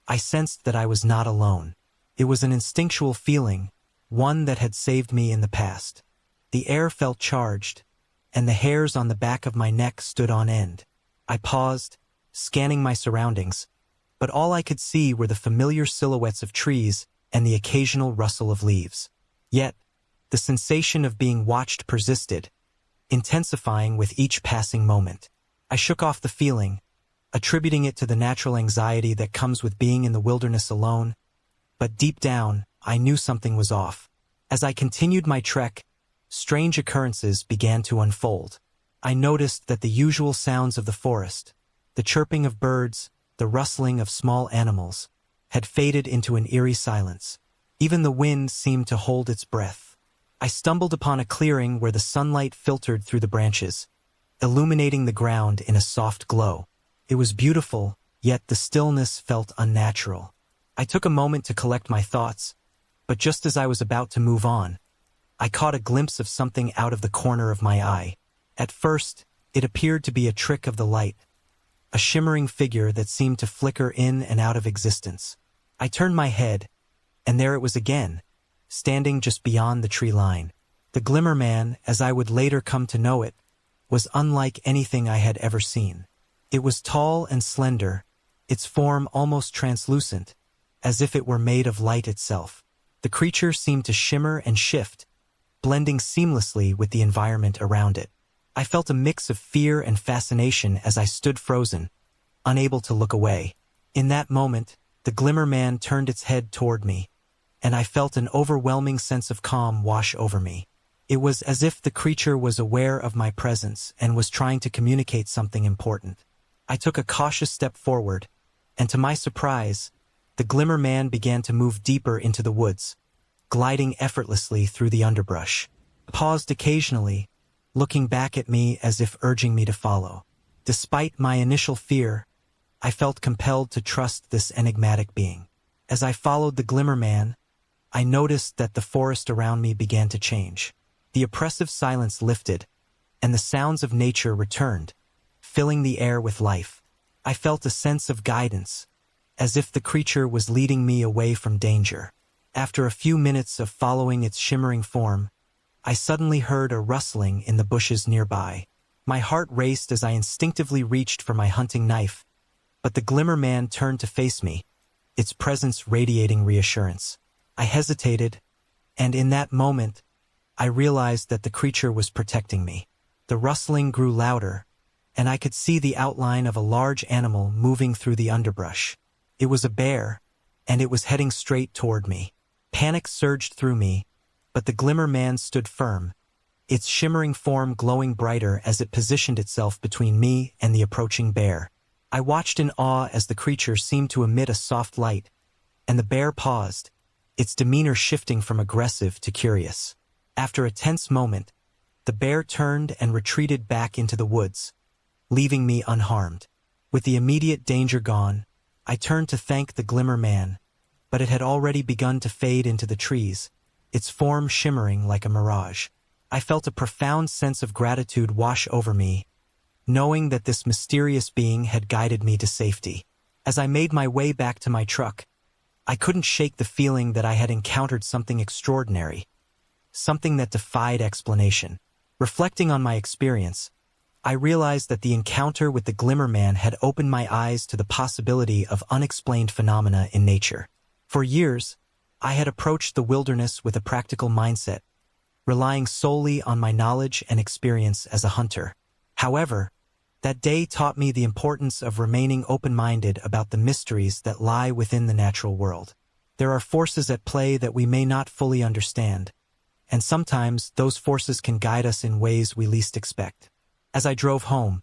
I sensed that I was not alone. It was an instinctual feeling, one that had saved me in the past. The air felt charged, and the hairs on the back of my neck stood on end. I paused, scanning my surroundings, but all I could see were the familiar silhouettes of trees and the occasional rustle of leaves. Yet, the sensation of being watched persisted, intensifying with each passing moment. I shook off the feeling, attributing it to the natural anxiety that comes with being in the wilderness alone, but deep down, I knew something was off. As I continued my trek, strange occurrences began to unfold. I noticed that the usual sounds of the forest, the chirping of birds, the rustling of small animals, had faded into an eerie silence. Even the wind seemed to hold its breath. I stumbled upon a clearing where the sunlight filtered through the branches, illuminating the ground in a soft glow. It was beautiful, yet the stillness felt unnatural. I took a moment to collect my thoughts, but just as I was about to move on, I caught a glimpse of something out of the corner of my eye. At first, it appeared to be a trick of the light, a shimmering figure that seemed to flicker in and out of existence. I turned my head, and there it was again, standing just beyond the tree line. The Glimmer Man, as I would later come to know it, was unlike anything I had ever seen. It was tall and slender, its form almost translucent, as if it were made of light itself. The creature seemed to shimmer and shift, blending seamlessly with the environment around it. I felt a mix of fear and fascination as I stood frozen, unable to look away. In that moment, the Glimmer Man turned its head toward me, and I felt an overwhelming sense of calm wash over me. It was as if the creature was aware of my presence and was trying to communicate something important. I took a cautious step forward, and to my surprise, the Glimmer Man began to move deeper into the woods, gliding effortlessly through the underbrush. He paused occasionally, looking back at me as if urging me to follow. Despite my initial fear, I felt compelled to trust this enigmatic being. As I followed the Glimmer Man, I noticed that the forest around me began to change. The oppressive silence lifted, and the sounds of nature returned, filling the air with life. I felt a sense of guidance, as if the creature was leading me away from danger. After a few minutes of following its shimmering form, I suddenly heard a rustling in the bushes nearby. My heart raced as I instinctively reached for my hunting knife, but the Glimmer Man turned to face me, its presence radiating reassurance. I hesitated, and in that moment, I realized that the creature was protecting me. The rustling grew louder, and I could see the outline of a large animal moving through the underbrush. It was a bear, and it was heading straight toward me. Panic surged through me, but the Glimmer Man stood firm, its shimmering form glowing brighter as it positioned itself between me and the approaching bear. I watched in awe as the creature seemed to emit a soft light, and the bear paused, its demeanor shifting from aggressive to curious. After a tense moment, the bear turned and retreated back into the woods, leaving me unharmed. With the immediate danger gone, I turned to thank the Glimmer Man, but it had already begun to fade into the trees, its form shimmering like a mirage. I felt a profound sense of gratitude wash over me, knowing that this mysterious being had guided me to safety. As I made my way back to my truck, I couldn't shake the feeling that I had encountered something extraordinary, something that defied explanation. Reflecting on my experience, I realized that the encounter with the Glimmer Man had opened my eyes to the possibility of unexplained phenomena in nature. For years, I had approached the wilderness with a practical mindset, relying solely on my knowledge and experience as a hunter. However, that day taught me the importance of remaining open-minded about the mysteries that lie within the natural world. There are forces at play that we may not fully understand, and sometimes those forces can guide us in ways we least expect. As I drove home,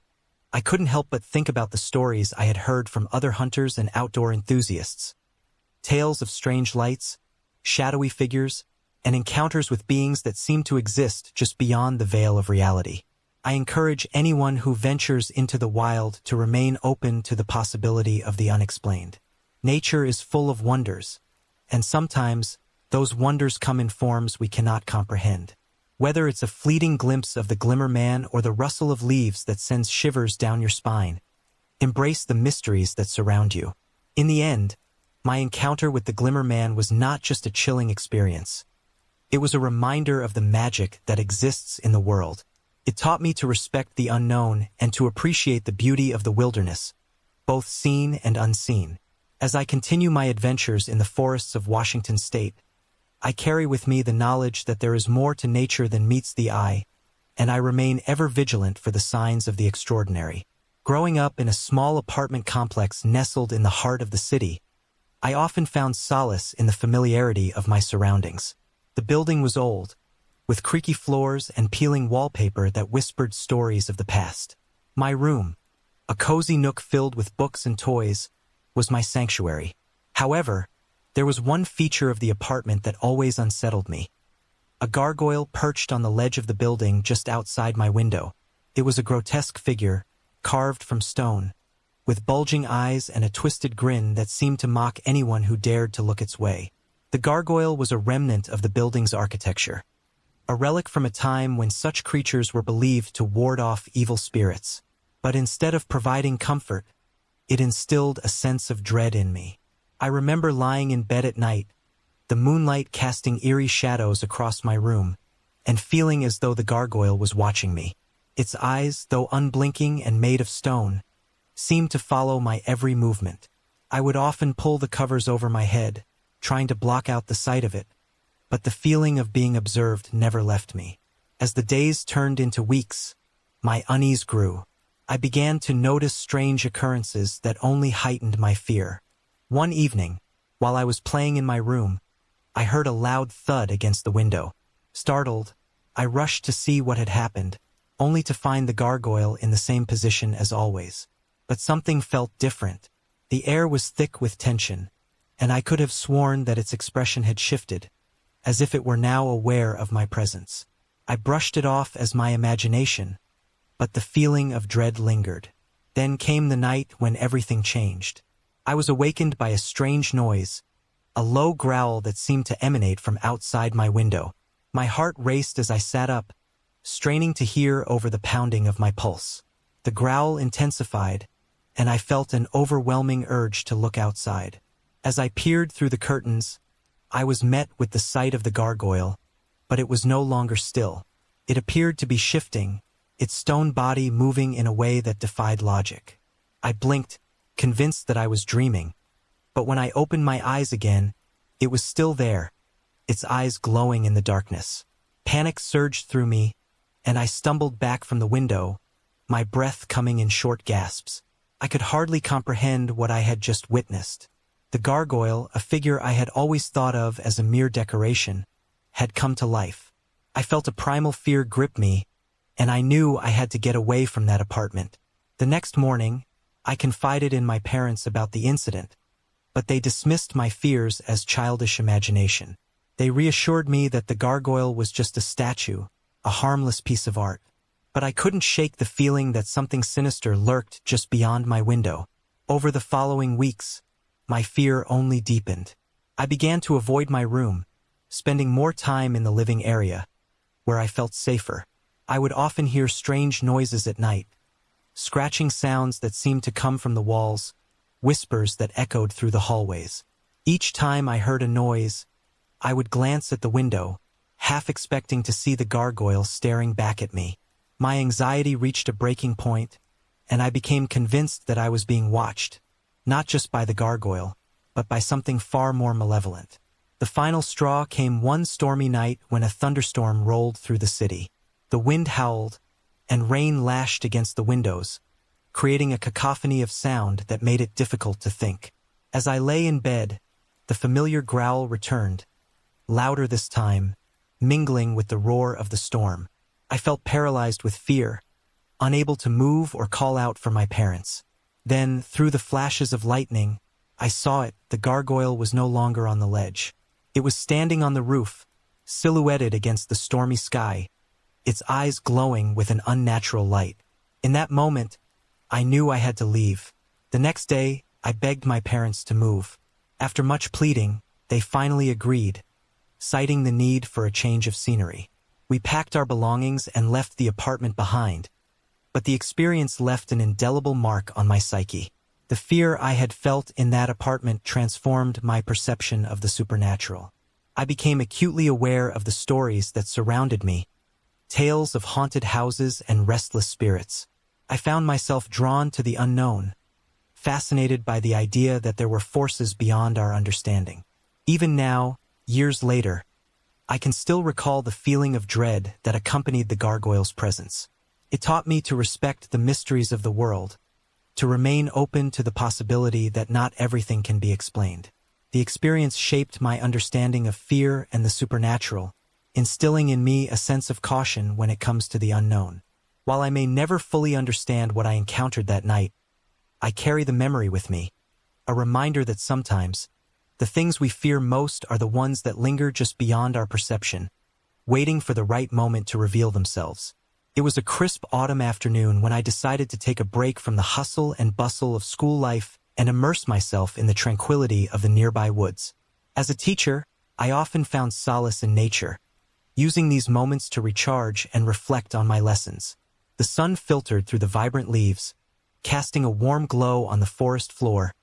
I couldn't help but think about the stories I had heard from other hunters and outdoor enthusiasts. Tales of strange lights, shadowy figures, and encounters with beings that seem to exist just beyond the veil of reality. I encourage anyone who ventures into the wild to remain open to the possibility of the unexplained. Nature is full of wonders, and sometimes those wonders come in forms we cannot comprehend. Whether it's a fleeting glimpse of the Glimmer Man or the rustle of leaves that sends shivers down your spine, embrace the mysteries that surround you. In the end, my encounter with the Glimmer Man was not just a chilling experience. It was a reminder of the magic that exists in the world. It taught me to respect the unknown and to appreciate the beauty of the wilderness, both seen and unseen. As I continue my adventures in the forests of Washington State, I carry with me the knowledge that there is more to nature than meets the eye, and I remain ever vigilant for the signs of the extraordinary. Growing up in a small apartment complex nestled in the heart of the city, I often found solace in the familiarity of my surroundings. The building was old, with creaky floors and peeling wallpaper that whispered stories of the past. My room, a cozy nook filled with books and toys, was my sanctuary. However, there was one feature of the apartment that always unsettled me. A gargoyle perched on the ledge of the building just outside my window. It was a grotesque figure, carved from stone, with bulging eyes and a twisted grin that seemed to mock anyone who dared to look its way. The gargoyle was a remnant of the building's architecture, a relic from a time when such creatures were believed to ward off evil spirits. But instead of providing comfort, it instilled a sense of dread in me. I remember lying in bed at night, the moonlight casting eerie shadows across my room, and feeling as though the gargoyle was watching me. Its eyes, though unblinking and made of stone, seemed to follow my every movement. I would often pull the covers over my head, trying to block out the sight of it, but the feeling of being observed never left me. As the days turned into weeks, my unease grew. I began to notice strange occurrences that only heightened my fear. One evening, while I was playing in my room, I heard a loud thud against the window. Startled, I rushed to see what had happened, only to find the gargoyle in the same position as always. But something felt different. The air was thick with tension, and I could have sworn that its expression had shifted, as if it were now aware of my presence. I brushed it off as my imagination, but the feeling of dread lingered. Then came the night when everything changed. I was awakened by a strange noise, a low growl that seemed to emanate from outside my window. My heart raced as I sat up, straining to hear over the pounding of my pulse. The growl intensified, and I felt an overwhelming urge to look outside. As I peered through the curtains, I was met with the sight of the gargoyle, but it was no longer still. It appeared to be shifting, its stone body moving in a way that defied logic. I blinked, convinced that I was dreaming, but when I opened my eyes again, it was still there, its eyes glowing in the darkness. Panic surged through me, and I stumbled back from the window, my breath coming in short gasps. I could hardly comprehend what I had just witnessed. The gargoyle, a figure I had always thought of as a mere decoration, had come to life. I felt a primal fear grip me, and I knew I had to get away from that apartment. The next morning, I confided in my parents about the incident, but they dismissed my fears as childish imagination. They reassured me that the gargoyle was just a statue, a harmless piece of art. But I couldn't shake the feeling that something sinister lurked just beyond my window. Over the following weeks, my fear only deepened. I began to avoid my room, spending more time in the living area, where I felt safer. I would often hear strange noises at night, scratching sounds that seemed to come from the walls, whispers that echoed through the hallways. Each time I heard a noise, I would glance at the window, half expecting to see the gargoyle staring back at me. My anxiety reached a breaking point, and I became convinced that I was being watched, not just by the gargoyle, but by something far more malevolent. The final straw came one stormy night when a thunderstorm rolled through the city. The wind howled, and rain lashed against the windows, creating a cacophony of sound that made it difficult to think. As I lay in bed, the familiar growl returned, louder this time, mingling with the roar of the storm. I felt paralyzed with fear, unable to move or call out for my parents. Then, through the flashes of lightning, I saw it. The gargoyle was no longer on the ledge. It was standing on the roof, silhouetted against the stormy sky, its eyes glowing with an unnatural light. In that moment, I knew I had to leave. The next day, I begged my parents to move. After much pleading, they finally agreed, citing the need for a change of scenery. We packed our belongings and left the apartment behind, but the experience left an indelible mark on my psyche. The fear I had felt in that apartment transformed my perception of the supernatural. I became acutely aware of the stories that surrounded me, tales of haunted houses and restless spirits. I found myself drawn to the unknown, fascinated by the idea that there were forces beyond our understanding. Even now, years later, I can still recall the feeling of dread that accompanied the gargoyle's presence. It taught me to respect the mysteries of the world, to remain open to the possibility that not everything can be explained. The experience shaped my understanding of fear and the supernatural, instilling in me a sense of caution when it comes to the unknown. While I may never fully understand what I encountered that night, I carry the memory with me, a reminder that sometimes, the things we fear most are the ones that linger just beyond our perception, waiting for the right moment to reveal themselves. It was a crisp autumn afternoon when I decided to take a break from the hustle and bustle of school life and immerse myself in the tranquility of the nearby woods. As a teacher, I often found solace in nature, using these moments to recharge and reflect on my lessons. The sun filtered through the vibrant leaves, casting a warm glow on the forest floor,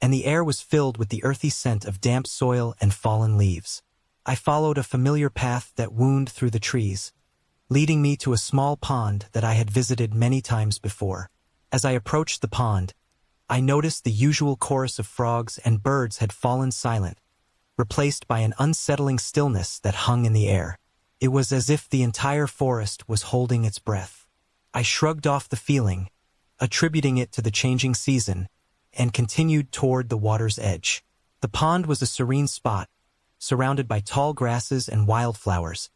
and the air was filled with the earthy scent of damp soil and fallen leaves. I followed a familiar path that wound through the trees, leading me to a small pond that I had visited many times before. As I approached the pond, I noticed the usual chorus of frogs and birds had fallen silent, replaced by an unsettling stillness that hung in the air. It was as if the entire forest was holding its breath. I shrugged off the feeling, attributing it to the changing season, and continued toward the water's edge. The pond was a serene spot, surrounded by tall grasses and wildflowers.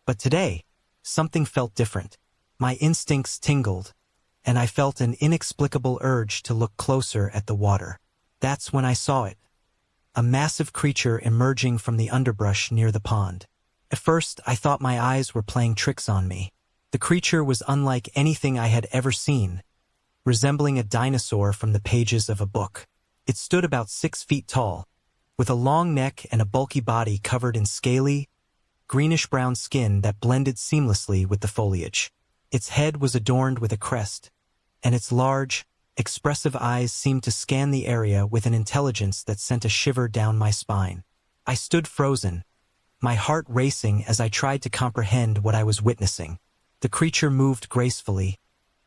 But today, something felt different. My instincts tingled, and I felt an inexplicable urge to look closer at the water. That's when I saw it, a massive creature emerging from the underbrush near the pond. At first, I thought my eyes were playing tricks on me. The creature was unlike anything I had ever seen, resembling a dinosaur from the pages of a book. It stood about 6 feet tall, with a long neck and a bulky body covered in scaly, greenish-brown skin that blended seamlessly with the foliage. Its head was adorned with a crest, and its large, expressive eyes seemed to scan the area with an intelligence that sent a shiver down my spine. I stood frozen, my heart racing as I tried to comprehend what I was witnessing. The creature moved gracefully,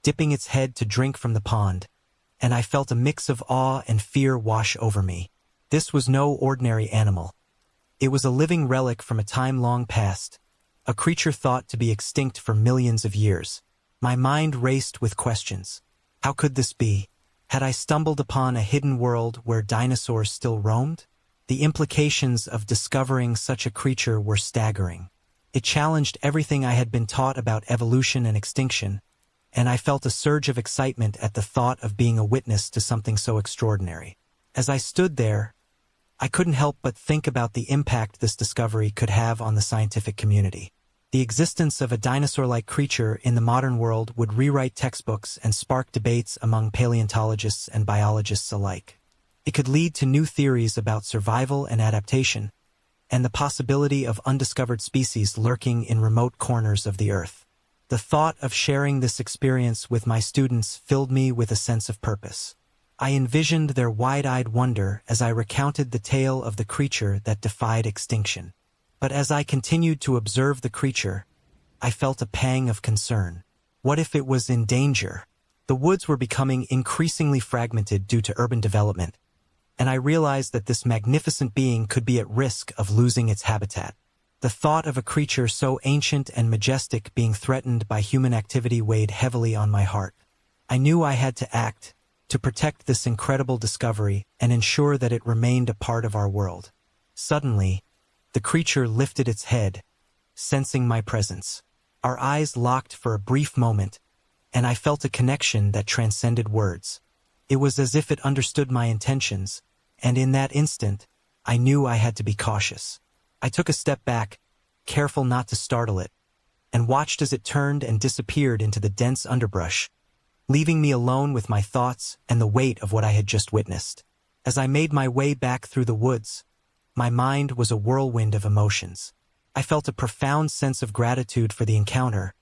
dipping its head to drink from the pond, and I felt a mix of awe and fear wash over me. This was no ordinary animal. It was a living relic from a time long past, a creature thought to be extinct for millions of years. My mind raced with questions. How could this be? Had I stumbled upon a hidden world where dinosaurs still roamed? The implications of discovering such a creature were staggering. It challenged everything I had been taught about evolution and extinction, and I felt a surge of excitement at the thought of being a witness to something so extraordinary. As I stood there, I couldn't help but think about the impact this discovery could have on the scientific community. The existence of a dinosaur-like creature in the modern world would rewrite textbooks and spark debates among paleontologists and biologists alike. It could lead to new theories about survival and adaptation, and the possibility of undiscovered species lurking in remote corners of the Earth. The thought of sharing this experience with my students filled me with a sense of purpose. I envisioned their wide-eyed wonder as I recounted the tale of the creature that defied extinction. But as I continued to observe the creature, I felt a pang of concern. What if it was in danger? The woods were becoming increasingly fragmented due to urban development, and I realized that this magnificent being could be at risk of losing its habitat. The thought of a creature so ancient and majestic being threatened by human activity weighed heavily on my heart. I knew I had to act, to protect this incredible discovery and ensure that it remained a part of our world. Suddenly, the creature lifted its head, sensing my presence. Our eyes locked for a brief moment, and I felt a connection that transcended words. It was as if it understood my intentions, and in that instant, I knew I had to be cautious. I took a step back, careful not to startle it, and watched as it turned and disappeared into the dense underbrush, leaving me alone with my thoughts and the weight of what I had just witnessed. As I made my way back through the woods, my mind was a whirlwind of emotions. I felt a profound sense of gratitude for the encounter,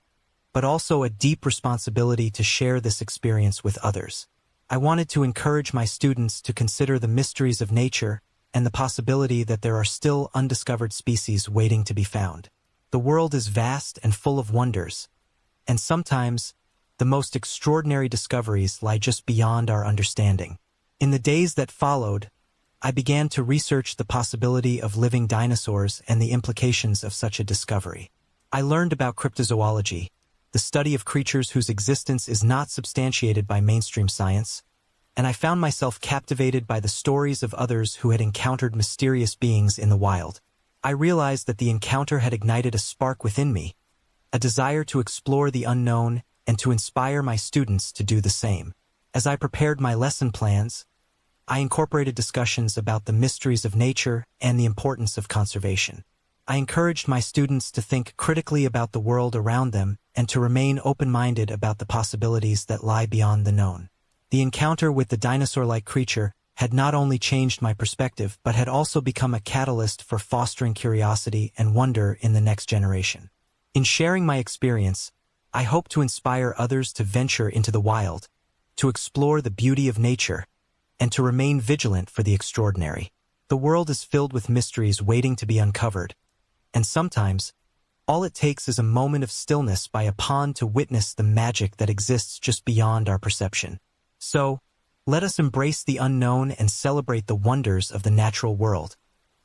but also a deep responsibility to share this experience with others. I wanted to encourage my students to consider the mysteries of nature and the possibility that there are still undiscovered species waiting to be found. The world is vast and full of wonders, and sometimes the most extraordinary discoveries lie just beyond our understanding. In the days that followed, I began to research the possibility of living dinosaurs and the implications of such a discovery. I learned about cryptozoology, the study of creatures whose existence is not substantiated by mainstream science, and I found myself captivated by the stories of others who had encountered mysterious beings in the wild. I realized that the encounter had ignited a spark within me, a desire to explore the unknown and to inspire my students to do the same. As I prepared my lesson plans, I incorporated discussions about the mysteries of nature and the importance of conservation. I encouraged my students to think critically about the world around them and to remain open-minded about the possibilities that lie beyond the known. The encounter with the dinosaur-like creature had not only changed my perspective but had also become a catalyst for fostering curiosity and wonder in the next generation. In sharing my experience, I hope to inspire others to venture into the wild, to explore the beauty of nature, and to remain vigilant for the extraordinary. The world is filled with mysteries waiting to be uncovered, and sometimes, all it takes is a moment of stillness by a pond to witness the magic that exists just beyond our perception. So, let us embrace the unknown and celebrate the wonders of the natural world.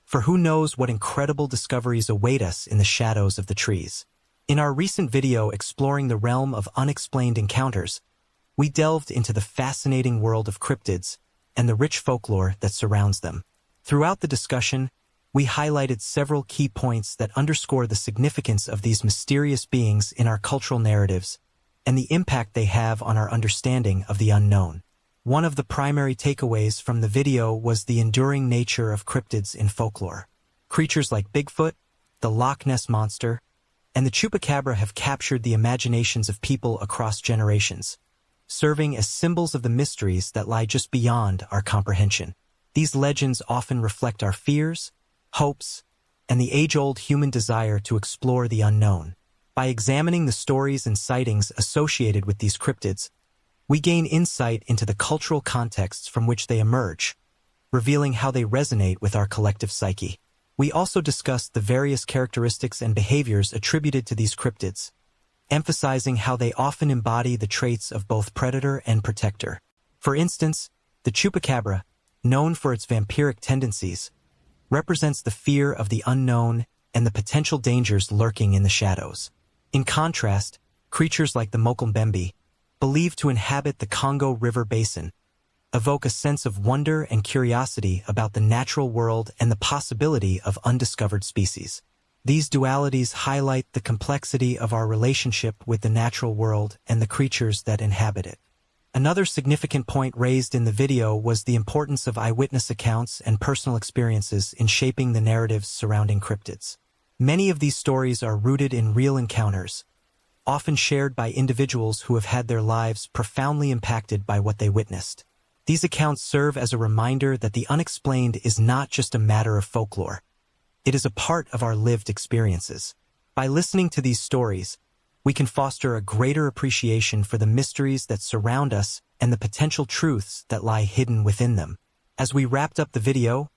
For who knows what incredible discoveries await us in the shadows of the trees. In our recent video exploring the realm of unexplained encounters, we delved into the fascinating world of cryptids and the rich folklore that surrounds them. Throughout the discussion, we highlighted several key points that underscore the significance of these mysterious beings in our cultural narratives and the impact they have on our understanding of the unknown. One of the primary takeaways from the video was the enduring nature of cryptids in folklore. Creatures like Bigfoot, the Loch Ness Monster, and the Chupacabra have captured the imaginations of people across generations, serving as symbols of the mysteries that lie just beyond our comprehension. These legends often reflect our fears, hopes, and the age-old human desire to explore the unknown. By examining the stories and sightings associated with these cryptids, we gain insight into the cultural contexts from which they emerge, revealing how they resonate with our collective psyche. We also discussed the various characteristics and behaviors attributed to these cryptids, emphasizing how they often embody the traits of both predator and protector. For instance, the Chupacabra, known for its vampiric tendencies, represents the fear of the unknown and the potential dangers lurking in the shadows. In contrast, creatures like the Mokombembe, believed to inhabit the Congo River basin, evoke a sense of wonder and curiosity about the natural world and the possibility of undiscovered species. These dualities highlight the complexity of our relationship with the natural world and the creatures that inhabit it. Another significant point raised in the video was the importance of eyewitness accounts and personal experiences in shaping the narratives surrounding cryptids. Many of these stories are rooted in real encounters, often shared by individuals who have had their lives profoundly impacted by what they witnessed. These accounts serve as a reminder that the unexplained is not just a matter of folklore. It is a part of our lived experiences. By listening to these stories, we can foster a greater appreciation for the mysteries that surround us and the potential truths that lie hidden within them. As we wrapped up the video,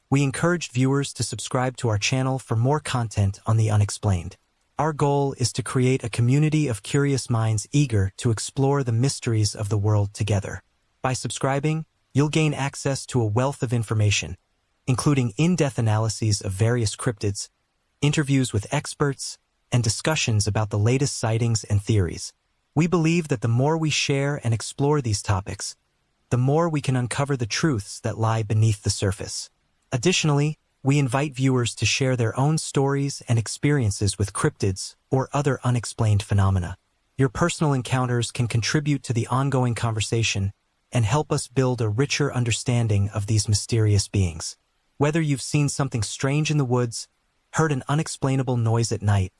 we encouraged viewers to subscribe to our channel for more content on the unexplained. Our goal is to create a community of curious minds eager to explore the mysteries of the world together. By subscribing, you'll gain access to a wealth of information, including in-depth analyses of various cryptids, interviews with experts, and discussions about the latest sightings and theories. We believe that the more we share and explore these topics, the more we can uncover the truths that lie beneath the surface. Additionally, we invite viewers to share their own stories and experiences with cryptids or other unexplained phenomena. Your personal encounters can contribute to the ongoing conversation and help us build a richer understanding of these mysterious beings. Whether you've seen something strange in the woods, heard an unexplainable noise at night,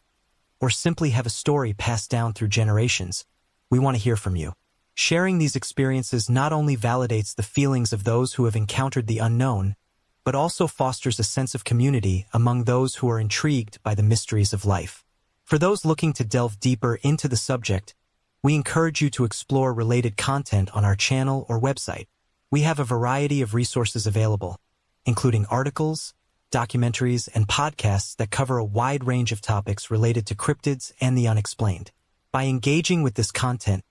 or simply have a story passed down through generations, we want to hear from you. Sharing these experiences not only validates the feelings of those who have encountered the unknown, but also fosters a sense of community among those who are intrigued by the mysteries of life. For those looking to delve deeper into the subject, we encourage you to explore related content on our channel or website. We have a variety of resources available, including articles, documentaries, and podcasts that cover a wide range of topics related to cryptids and the unexplained. By engaging with this content,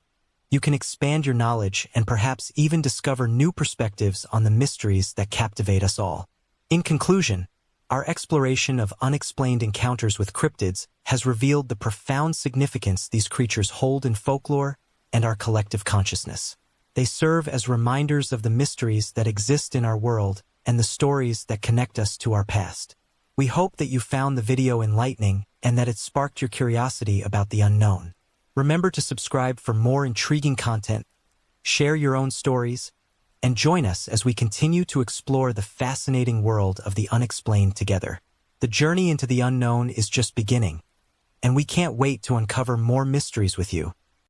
you can expand your knowledge and perhaps even discover new perspectives on the mysteries that captivate us all. In conclusion, our exploration of unexplained encounters with cryptids has revealed the profound significance these creatures hold in folklore and our collective consciousness. They serve as reminders of the mysteries that exist in our world and the stories that connect us to our past. We hope that you found the video enlightening and that it sparked your curiosity about the unknown. Remember to subscribe for more intriguing content, share your own stories, and join us as we continue to explore the fascinating world of the unexplained together. The journey into the unknown is just beginning, and we can't wait to uncover more mysteries with you.